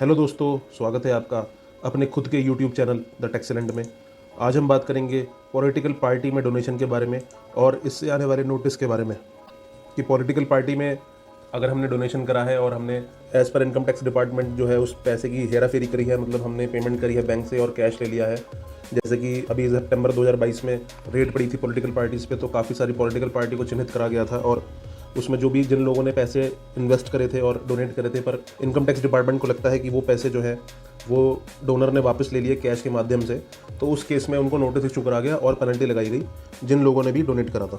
Hello दोस्तों, स्वागत है आपका अपने खुद के यूट्यूब चैनल द टेक्सेलेंट में। आज हम बात करेंगे पॉलिटिकल पार्टी में डोनेशन के बारे में और इससे आने वाले नोटिस के बारे में कि पॉलिटिकल पार्टी में अगर हमने डोनेशन करा है और हमने as per income tax department जो है उस पैसे की हेरा फेरी करी है, मतलब हमने पेमेंट करी है बैंक से और कैश ले लिया है। जैसे कि अभी सितंबर 2022 में रेड पड़ी थी पॉलिटिकल पार्टीज़ पे, तो काफ़ी सारी पॉलिटिकल पार्टी को चिन्हित करा गया था और उसमें जो भी जिन लोगों ने पैसे इन्वेस्ट करे थे और डोनेट करे थे, पर इनकम टैक्स डिपार्टमेंट को लगता है कि वो पैसे जो है वो डोनर ने वापस ले लिए कैश के माध्यम से, तो उस केस में उनको नोटिस इशू करा गया और पेनल्टी लगाई गई जिन लोगों ने भी डोनेट करा था।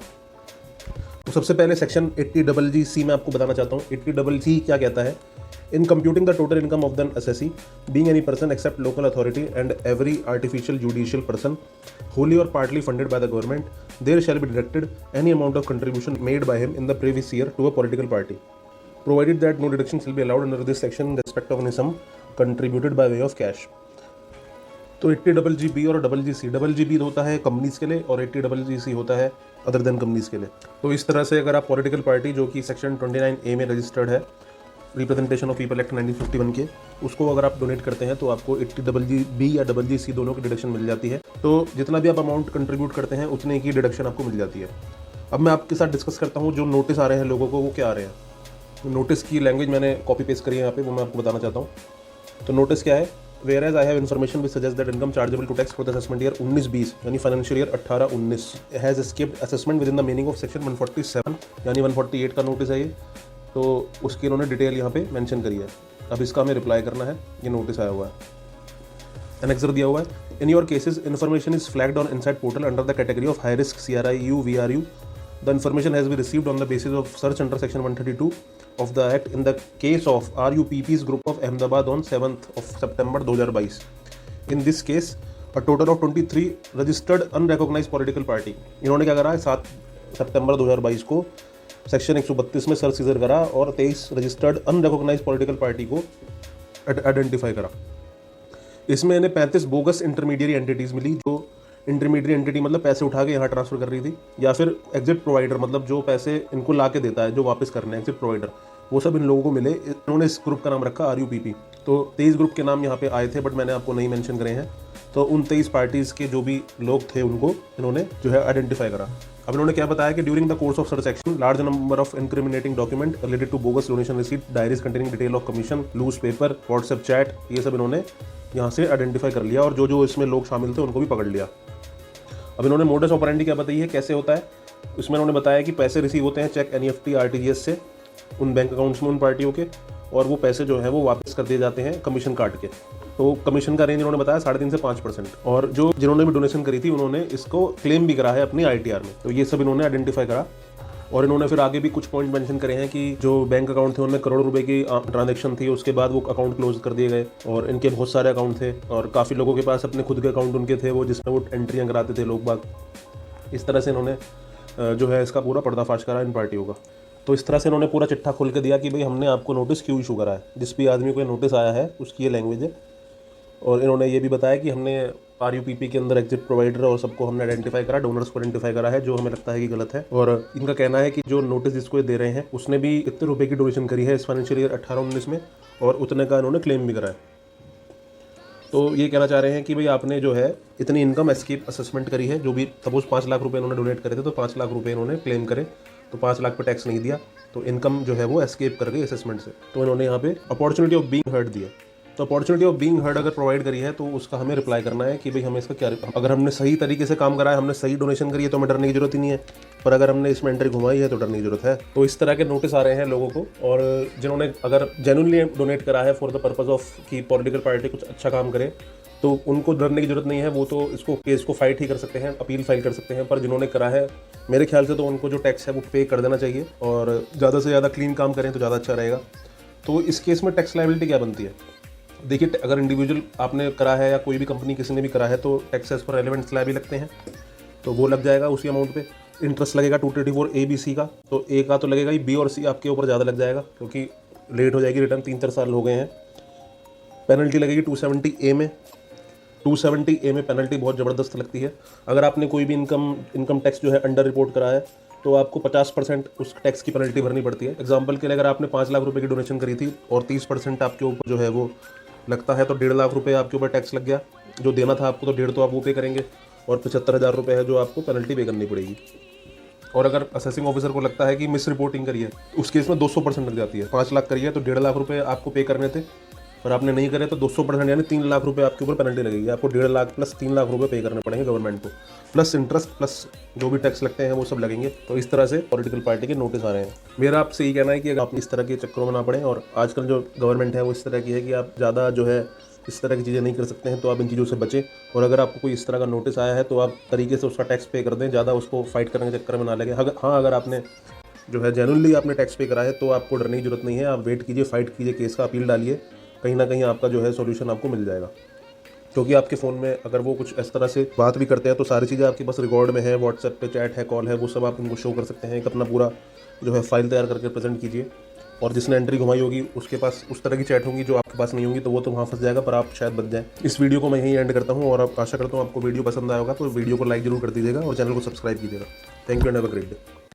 तो सबसे पहले सेक्शन 80GC में आपको बताना चाहता हूँ 80C क्या कहता है। In computing the total income of the assessee being any person except local authority and every artificial judicial person wholly or partly funded by the government, there shall be deducted any amount of contribution made by him in the previous year to a political party, provided that no deduction shall be allowed under this section in respect of any sum contributed by way of cash। तो 80GB और GGC, GGB होता है companies के लिए और 80GC होता है other than companies के लिए। तो इस तरह से अगर आप पॉलिटिकल पार्टी जो कि सेक्शन 29A में रजिस्टर्ड है, रिप्रेजेंटेशन ऑफ पीपल एक्ट 1951 के, उसको अगर आप डोनेट करते हैं तो आपको 80GB या GGC दोनों की डिडक्शन मिल जाती है। तो जितना भी आप अमाउंट कंट्रीब्यूट करते हैं उतने की डिडक्शन आपको मिल जाती है। अब मैं आपके साथ डिस्कस करता हूँ जो नोटिस आ रहे हैं लोगों को वो क्या आ रहे हैं। नोटिस की लैंग्वेज मैंने कॉपी पेस्ट करी है यहाँ पे, वो मैं आपको बताना चाहता हूँ। तो नोटिस क्या है, whereas I have information which suggest that income chargeable to tax for the assessment year 19-20 यानी financial year 18-19 has escaped assessment within the meaning of section 147 यानी 148 का नोटिस है ये। तो उसकी इन्होंने डिटेल यहाँ पे मेंशन करी है। अब इसका हमें रिप्लाई करना है। ये नोटिस आया हुआ है, एनेक्सर दिया हुआ है। In your cases information is flagged on inside portal under the category of high risk CRIU VRU। The information has been received on the basis of search under section 132 of the act in the case of RUPP's group of Ahmedabad on 7 September 2022। In this case a total of 23 registered unrecognise political party. इन्होंने क्या करा है, 7 सितंबर 2022 को section 132 में search seizure करा और 23 registered unrecognise political party को identify करा। इसमें इन्हें 35 बोगस इंटरमीडिएट एंटिटीज़ मिली, जो इंटरमीडिएट एंटिटी मतलब पैसे उठा के यहाँ ट्रांसफर कर रही थी, या फिर एग्जिट प्रोवाइडर मतलब जो पैसे इनको ला के देता है, जो वापस करने हैं एग्जिट प्रोवाइडर, वो सब इन लोगों को मिले। इन्होंने इस ग्रुप का नाम रखा RUPP। तो 23 ग्रुप के नाम यहाँ पे आए थे, बट मैंने आपको नहीं मेंशन करे हैं। तो उन 23 पार्टीज़ के जो भी लोग थे उनको इन्होंने जो है आइडेंटिफाई करा। अब इन्होंने क्या बताया कि during the course of search action large number of incriminating document related to bogus donation receipt, diaries containing detail of commission, loose paper, WhatsApp chat, ये सब इन्होंने यहाँ से आइडेंटिफाई कर लिया और जो जो इसमें लोग शामिल थे उनको भी पकड़ लिया। अब इन्होंने मोडस ऑपरेंडी क्या बताई है, कैसे होता है। इसमें उन्होंने बताया कि पैसे रिसीव होते हैं चेक, NEFT, RTGS से उन बैंक अकाउंट्स में उन पार्टियों के, और वो पैसे जो है वो वापस कर दिए जाते हैं कमीशन काट के। तो कमीशन का रेंज इन्होंने बताया 3.5 से 5%। और जो जिन्होंने भी डोनेशन करी थी उन्होंने इसको क्लेम भी करा है अपनी ITR में। तो ये सब इन्होंने आइडेंटिफाई करा और इन्होंने फिर आगे भी कुछ पॉइंट मेंशन करे हैं कि जो बैंक अकाउंट थे उनमें करोड़ रुपए की ट्रांजैक्शन थी, उसके बाद वो अकाउंट क्लोज कर दिए गए और इनके बहुत सारे अकाउंट थे और काफ़ी लोगों के पास अपने खुद के अकाउंट उनके थे वो जिसमें वो एंट्रियाँ कराते थे लोग बाग। इस तरह से इन्होंने जो है इसका पूरा पर्दाफाश करा इन पार्टियों का। तो इस तरह से इन्होंने पूरा चिट्ठा खोल के दिया कि भाई हमने आपको नोटिस क्यों इशू करा है, जिस भी आदमी को नोटिस आया है उसकी ये लैंग्वेज है। और इन्होंने ये भी बताया कि हमने RUPP के अंदर एग्जिट प्रोवाइडर और सबको हमने आइडेंटिफाई करा, डोनर्स को आइडेंटिफाई करा है, जो हमें लगता है कि गलत है। और इनका कहना है कि जो नोटिस जिसको दे रहे हैं उसने भी इतने रुपए की डोनेशन करी है इस फाइनेंशियल ईयर 18-19 में और उतने का इन्होंने क्लेम भी करा है। तो ये कहना चाह रहे हैं कि भाई आपने जो है इतनी इनकम एस्केप असेसमेंट करी है, जो भी सपोज 5 लाख रुपए इन्होंने डोनेट करे थे तो 5 लाख रुपए इन्होंने क्लेम करे, तो 5 लाख पे टैक्स नहीं दिया, तो इनकम जो है वो एस्केप कर गई असेसमेंट से। तो इन्होंने यहाँ पे अपॉर्चुनिटी ऑफ बीइंग हर्ड दिया। तो अपॉर्चुनिटी ऑफ बीइंग हर्ड अगर प्रोवाइड करी है तो उसका हमें रिप्लाई करना है कि भाई हमें इसका क्या, अगर हमने सही तरीके से काम करा है, हमने सही डोनेशन करी है तो हमें डरने की जरूरत ही नहीं है, पर अगर हमने इसमें एंट्री घुमाई है तो डरने की जरूरत है। तो इस तरह के नोटिस आ रहे हैं लोगों को, और जिन्होंने अगर जेन्युइनली डोनेट करा है फॉर द पर्पज ऑफ कि पॉलिटिकल पार्टी कुछ अच्छा काम करे तो उनको डरने की जरूरत नहीं है। वो तो इसको केस को फाइट ही कर सकते हैं, अपील फाइल कर सकते हैं, पर जिन्होंने करा है मेरे ख्याल से तो उनको जो टैक्स है वो पे कर देना चाहिए और ज़्यादा से ज़्यादा क्लीन काम करें तो ज़्यादा अच्छा रहेगा। तो इस केस में टैक्स लायबिलिटी क्या बनती है, देखिए अगर इंडिविजुअल आपने करा है या कोई भी कंपनी किसी ने भी करा है तो टैक्सेस पर रेलेवेंट स्लैब भी लगते हैं, तो वो लग जाएगा उसी अमाउंट पे। इंटरेस्ट लगेगा 234 ABC का, तो A का तो लगेगा ही, B और C आपके ऊपर ज़्यादा लग जाएगा क्योंकि लेट हो जाएगी रिटर्न, 3-4 साल हो गए हैं। पेनल्टी लगेगी 270A में। 270A में पेनल्टी बहुत ज़बरदस्त लगती है। अगर आपने कोई भी इनकम टैक्स जो है अंडर रिपोर्ट करा है तो आपको 50% उस टैक्स की पेनल्टी भरनी पड़ती है। एग्जांपल के लिए अगर आपने 5 लाख रुपए की डोनेशन करी थी और 30% आपके ऊपर जो है वो लगता है तो 1.5 लाख रुपए आपके ऊपर टैक्स लग गया, जो देना था आपको तो 1.5 तो आप वो पे करेंगे, और 75,000 रुपये है जो आपको पेनल्टी पे करनी पड़ेगी। और अगर असेसिंग ऑफिसर को लगता है कि मिस रिपोर्टिंग करी है, उस केस में 200% लग जाती है। 5 लाख करी है तो 1.5 लाख रुपये आपको पे करने थे, और आपने नहीं करे तो 200% यानी 3 लाख रुपए आपके ऊपर पेनल्टी लगेगी। आपको 1.5 लाख प्लस 3 लाख रुपए पे करने पड़ेंगे गवर्नमेंट को, प्लस इंटरेस्ट प्लस जो भी टैक्स लगते हैं वो सब लगेंगे। तो इस तरह से पॉलिटिकल पार्टी के नोटिस आ रहे हैं। मेरा आपसे यही कहना है कि अगर आप इस तरह के चक्करों में ना पड़ें, और आजकल जो गवर्नमेंट है वो इस तरह की है कि आप ज़्यादा जो है इस तरह की चीज़ें नहीं कर सकते हैं, तो आप इन चीज़ों से बचें। और अगर आपको कोई इस तरह का नोटिस आया है तो आप तरीके से उसका टैक्स पे कर दें, ज़्यादा उसको फाइट करने के चक्कर में ना लगे। अगर आपने जो है जेन्युइनली आपने टैक्स पे करा है तो आपको डरने की जरूरत नहीं है। आप वेट कीजिए, फाइट कीजिए, केस का अपील डालिए, कहीं ना कहीं आपका जो है सॉल्यूशन आपको मिल जाएगा। क्योंकि आपके फ़ोन में अगर वो कुछ इस तरह से बात भी करते हैं तो सारी चीज़ें आपके पास रिकॉर्ड में है, व्हाट्सएप पे चैट है, कॉल है, वो सब आप उनको शो कर सकते हैं। एक अपना पूरा जो है फाइल तैयार करके प्रेजेंट कीजिए, और जिसने एंट्री घुमाई होगी उसके पास उस तरह की चैट होंगी जो आपके पास नहीं होंगी, तो वो तो वहाँ फंस जाएगा, पर आप शायद बच जाएं। इस वीडियो को मैं यहीं एंड करता हूँ, और आप आशा करता हूँ आपको वीडियो पसंद आया होगा, तो वीडियो को लाइक जरूर कर दीजिएगा और चैनल को सब्सक्राइब कीजिएगा। Thank you and have a great day.